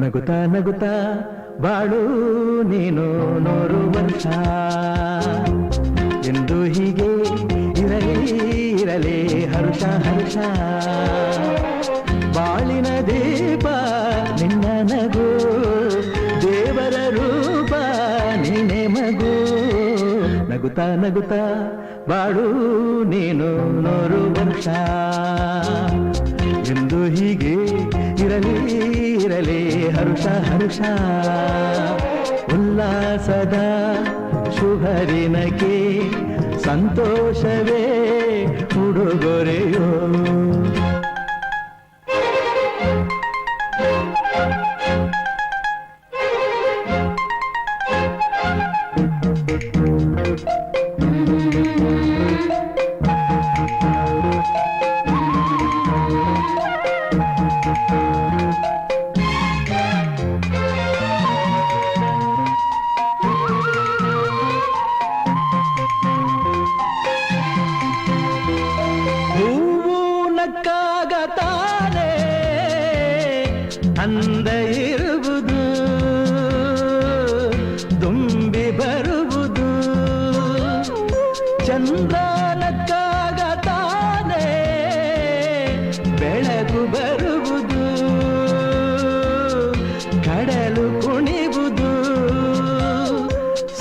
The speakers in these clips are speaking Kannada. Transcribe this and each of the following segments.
ನಗುತ್ತಾ ನಗುತ್ತಾ ಬಾಳು ನೀನು 100 ವರ್ಷ ಎಂದು ಹೀಗೆ ಇರಲಿ ಇರಲಿ ಹರುಷ ಹರುಷ ಬಾಳಿನ ದೀಪ ನಿನ್ನ ನಗು ದೇವರ ರೂಪ ನೀನೆ ಮಗು ನಗುತ್ತಾ ನಗುತ್ತಾ ಬಾಳು ನೀನು 100 ವರ್ಷ ಎಂದು ಹೀಗೆ ಇರಲಿ ಇರಲಿ ಹರುಷ ಹರುಷ ಉಲ್ಲಾಸದ ಶುಭರಿನಕ್ಕೆ ಸಂತೋಷವೇ ಉಡುಗೊರೆಯೋ ನಕ್ಕಾಗತಾನೆ ಅಂದ ಇರುವುದು ತುಂಬಿ ಬರುವುದು ಚಂದನಕ್ಕಾಗತಾನೆ ಬೆಳಕು ಬರುವುದು ಕಡಲು ಕುಣಿವುದು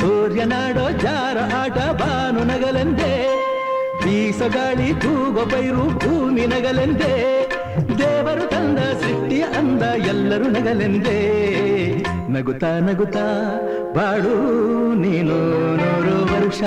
ಸೂರ್ಯನಾಡೋ ಜಾರ ಆಟ ಬಾನು ನಗಲೆಂದೇ ಬೀಸಗಾಳಿ ತೂಗೋ ಪೈರು ಭೂಮಿ ನಗಲೆಂದೇ ದೇವರು ತಂದ ಸೃಷ್ಟಿಯ ಅಂದ ಎಲ್ಲರೂ ನಗಲೆಂದೇ ನಗುತ್ತಾ ನಗುತ್ತಾ ಬಾಳು ನೀನು 100 ವರ್ಷ